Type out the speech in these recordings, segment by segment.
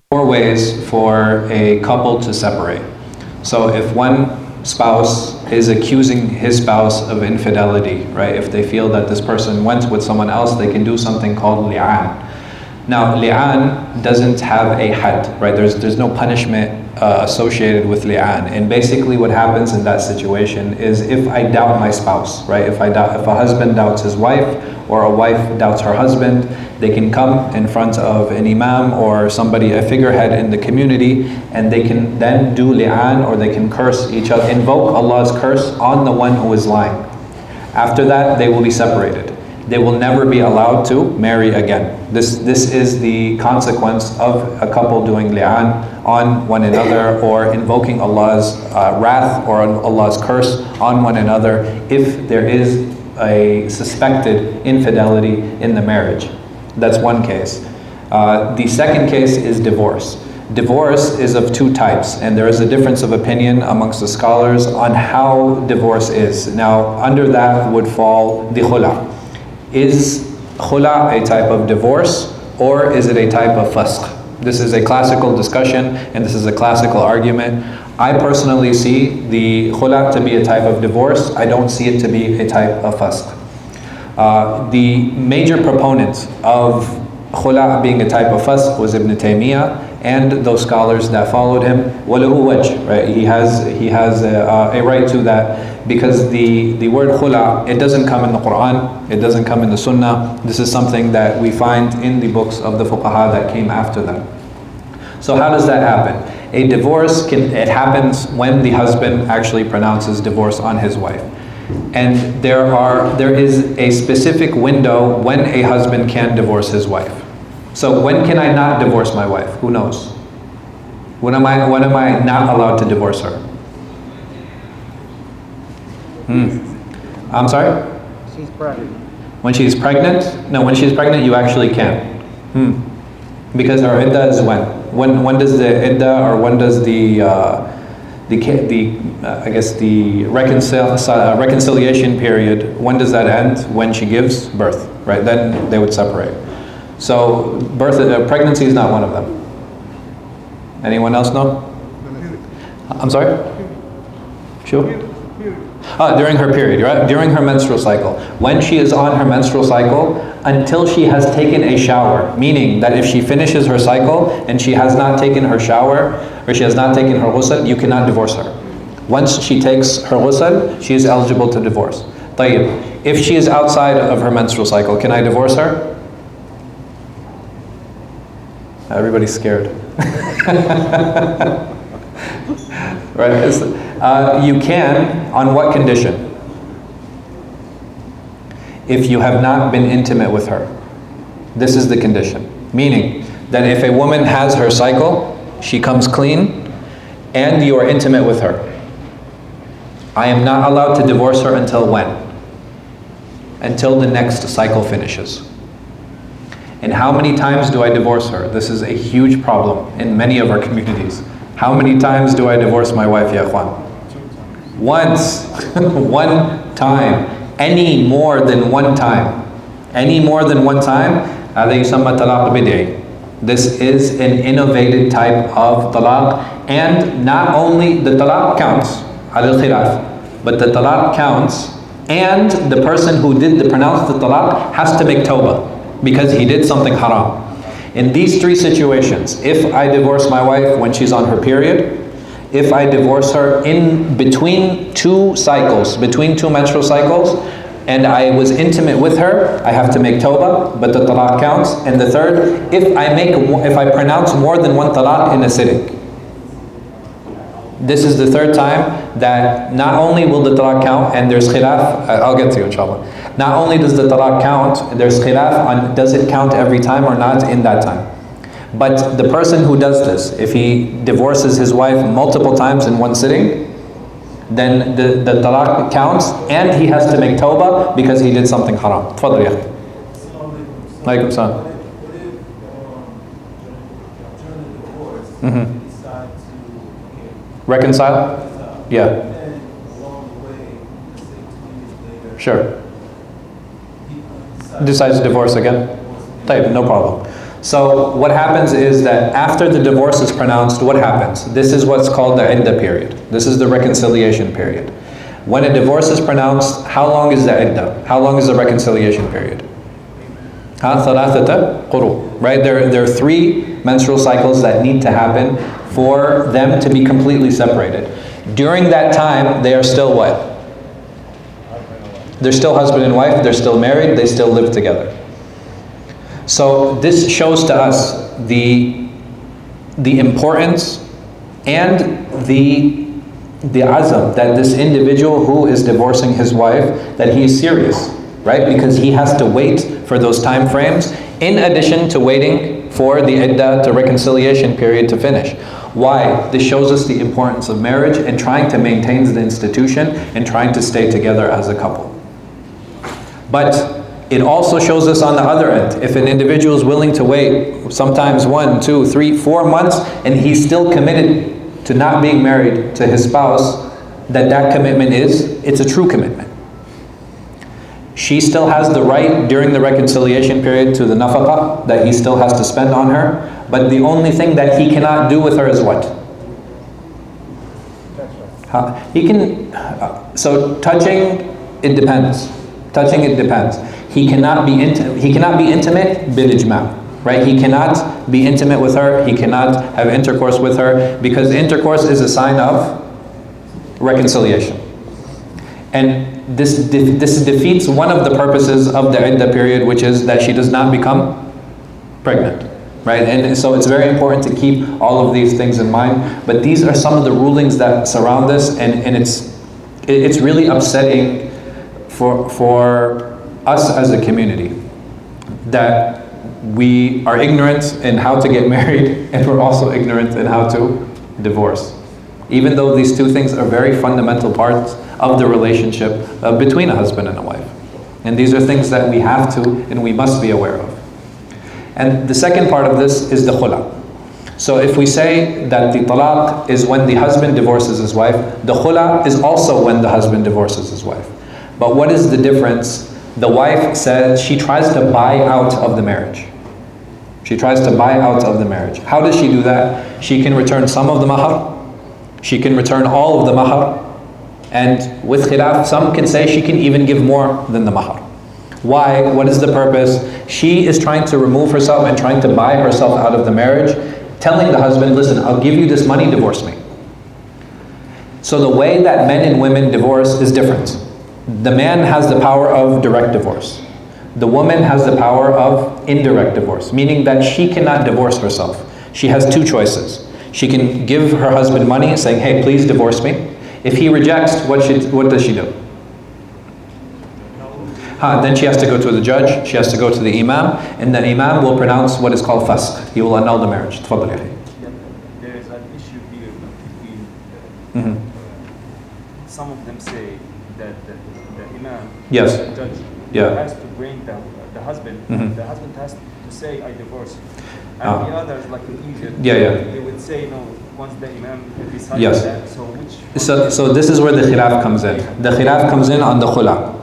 four ways for a couple to separate. So if one spouse is accusing his spouse of infidelity, right? If they feel that this person went with someone else, they can do something called li'an. Now, li'an doesn't have a had, right? There's no punishment associated with li'an. And basically what happens in that situation is if I doubt my spouse, right? If a husband doubts his wife, or a wife doubts her husband, they can come in front of an imam or somebody, a figurehead in the community, and they can then do li'an, or they can curse each other, invoke Allah's curse on the one who is lying. After that, they will be separated. They will never be allowed to marry again. This is the consequence of a couple doing li'an on one another, or invoking Allah's wrath or Allah's curse on one another if there is a suspected infidelity in the marriage. That's one case. The second case is divorce. Divorce is of two types, and there is a difference of opinion amongst the scholars on how divorce is. Now, under that would fall the khula. Is khula a type of divorce, or is it a type of fasq? This is a classical discussion, and this is a classical argument. I personally see the khula to be a type of divorce. I don't see it to be a type of fasq. The major proponent of khula being a type of fasq was Ibn Taymiyyah and those scholars that followed him. وَلَهُ وَجْهٌ, right? He has a right to that, because the word khula, it doesn't come in the Quran, it doesn't come in the Sunnah. This is something that we find in the books of the fuqaha that came after them. So how does that happen? A divorce it happens when the husband actually pronounces divorce on his wife. And there is a specific window when a husband can divorce his wife. So when can I not divorce my wife? Who knows? When am I not allowed to divorce her? I'm sorry? She's pregnant. When she's pregnant? No, when she's pregnant you actually can. Because our iddah is when? When does the iddah, or when does the reconciliation period, when does that end? When she gives birth, right? Then they would separate. So pregnancy is not one of them. Anyone else know? I'm sorry? Sure? During her period, right? During her menstrual cycle. When she is on her menstrual cycle, until she has taken a shower, meaning that if she finishes her cycle and she has not taken her shower, or she has not taken her ghusl, you cannot divorce her. Once she takes her ghusl, she is eligible to divorce. طيب, if she is outside of her menstrual cycle, can I divorce her? Everybody's scared. Right? You can, on what condition? If you have not been intimate with her. This is the condition. Meaning that if a woman has her cycle, she comes clean, and you are intimate with her, I am not allowed to divorce her until when? Until the next cycle finishes. And how many times do I divorce her? This is a huge problem in many of our communities. How many times do I divorce my wife, ya ikhwan? Once. One time. Any more than one time. Any more than one time, هذا يسمى طلاق بدعي. This is an innovated type of talaq, and not only the talaq counts, على الخلاف, but the talaq counts, and the person who did pronounce the talaq has to make tawbah, because he did something haram. In these three situations, if I divorce my wife when she's on her period, if I divorce her in between two cycles, between two menstrual cycles, and I was intimate with her, I have to make tawbah, but the talaq counts. And the third, if I pronounce more than one talaq in a sitting. This is the third time that not only will the talaq count, and there's khilaf, I'll get to you inshallah. Not only does the talaq count, there's khilaf on does it count every time or not in that time. But the person who does this, if he divorces his wife multiple times in one sitting, then the talaq counts, and he has to make tawbah because he did something haram. Tfadl ya akhi. Alaikum salam. What if during the divorce, they decide to Reconcile? Yeah. And then along the way, let's say 2 years later, Sure. he Decides to divorce again? طيب, no problem. So what happens is that after the divorce is pronounced, what happens? This is what's called the iddah period. This is the reconciliation period. When a divorce is pronounced, how long is the iddah? How long is the reconciliation period? ثلاثة قروء, right? There are 3 menstrual cycles that need to happen for them to be completely separated. During that time, they are still what? They're still husband and wife, they're still married, they still live together. So this shows to us the importance and the azam that this individual who is divorcing his wife, that he is serious, right? Because he has to wait for those time frames in addition to waiting for the iddah to reconciliation period to finish. Why? This shows us the importance of marriage and trying to maintain the institution and trying to stay together as a couple. But it also shows us on the other end, if an individual is willing to wait sometimes 1, 2, 3, 4 months and he's still committed to not being married to his spouse, that commitment it's a true commitment. She still has the right during the reconciliation period to the nafaqah that he still has to spend on her, but the only thing that he cannot do with her is what? He can, so touching, it depends. Touching, it depends. He cannot be intimate bil ijma', right? He cannot be intimate with her, he cannot have intercourse with her, because intercourse is a sign of reconciliation. And this defeats one of the purposes of the iddah period, which is that she does not become pregnant, right? And so it's very important to keep all of these things in mind. But these are some of the rulings that surround this, and it's really upsetting for us as a community that we are ignorant in how to get married, and we're also ignorant in how to divorce. Even though these two things are very fundamental parts of the relationship between a husband and a wife. And these are things that we have to and we must be aware of. And the second part of this is the khula. So if we say that the talaq is when the husband divorces his wife, the khula is also when the husband divorces his wife. But what is the difference? The wife says she tries to buy out of the marriage. She tries to buy out of the marriage. How does she do that? She can return some of the mahar. She can return all of the mahar. And with khilaf, some can say she can even give more than the mahar. Why? What is the purpose? She is trying to remove herself and trying to buy herself out of the marriage, telling the husband, listen, I'll give you this money, divorce me. So the way that men and women divorce is different. The man has the power of direct divorce. The woman has the power of indirect divorce, meaning that she cannot divorce herself. She has two choices. She can give her husband money saying, hey, please divorce me. If he rejects, what does she do? Then she has to go to the judge, she has to go to the imam, and the imam will pronounce what is called fasq. He will annul the marriage. Tfaddal, ya akhi. There is an issue here between some of them say that the imam, yes, the judge, has to bring the husband. The husband has to say, I divorce you. And the others, like in Egypt, they would say no. Once the imam decides that, so which? So this is where the khilaf comes in. The khilaf comes in on the khula.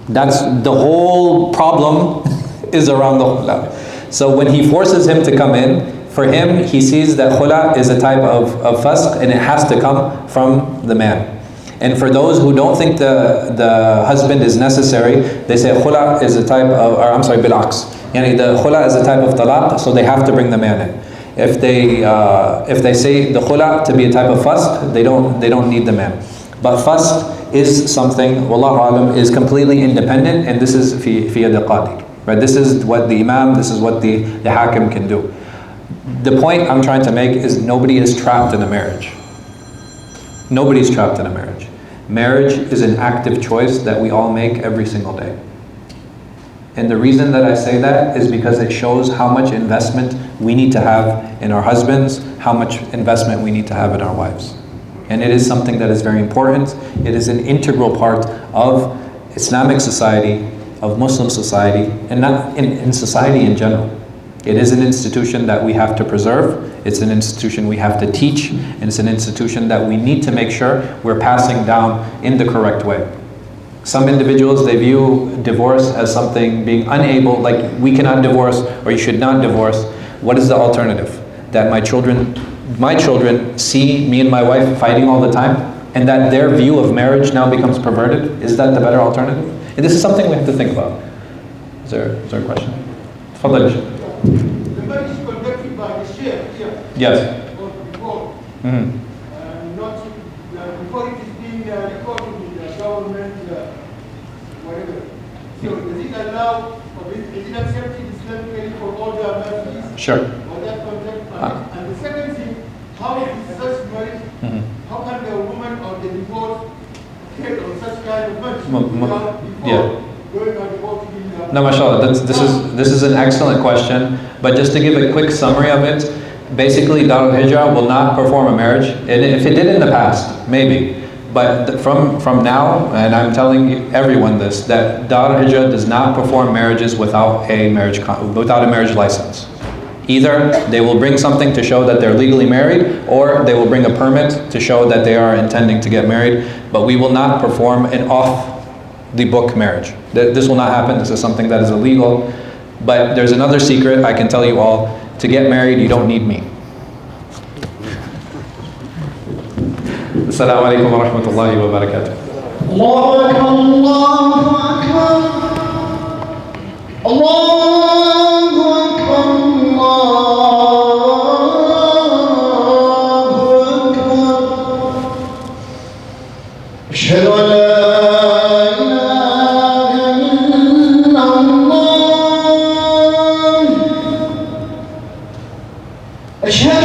That's the whole problem is around the khula. So when he forces him to come in, for him, he sees that khula is a type of fasq, and it has to come from the man. And for those who don't think the husband is necessary, they say khula is a type of, or I'm sorry, bil'aks. Yani the khula is a type of talaq, so they have to bring the man in. If they say the khula to be a type of fasq, they don't need the man. But fasq is something, wallahu alam, is completely independent, and this is fi yad al-qadi. Right? This is what the imam, this is what the hakim can do. The point I'm trying to make is nobody is trapped in a marriage. Nobody's trapped in a marriage. Marriage is an active choice that we all make every single day. And the reason that I say that is because it shows how much investment we need to have in our husbands, how much investment we need to have in our wives. And it is something that is very important. It is an integral part of Islamic society, of Muslim society, and not in society in general. It is an institution that we have to preserve. It's an institution we have to teach. And it's an institution that we need to make sure we're passing down in the correct way. Some individuals, they view divorce as something being unable, like we cannot divorce or you should not divorce. What is the alternative? That my children see me and my wife fighting all the time, and that their view of marriage now becomes perverted? Is that the better alternative? And this is something we have to think about. Is there a question? تفضل. The marriage is conducted by the sheikh here. Yes. Or before. Not before it is being recorded with the government, whatever. So is it allowed, or is it accepted Islamically for all the marriages? Sure. Or that concept? And the second thing, how is such marriage, how can the woman or the divorce get on such kind of marriage without before going on divorcing in the... No, mashallah, this is an excellent question, but just to give a quick summary of it, basically Al-Hijrah will not perform a marriage, and if it did in the past, maybe, but from now, and I'm telling everyone this, that Al-Hijrah does not perform marriages without a marriage license. Either they will bring something to show that they're legally married, or they will bring a permit to show that they are intending to get married, but we will not perform an off-the-book marriage. This will not happen. This is something that is illegal. But there's another secret I can tell you all. To get married, you don't need me. Assalamu alaikum wa rahmatullahi wa barakatuh. Allahu Akbar, Allahu Akbar, Allahu Akbar. Ashhadu an la ilaha illallah.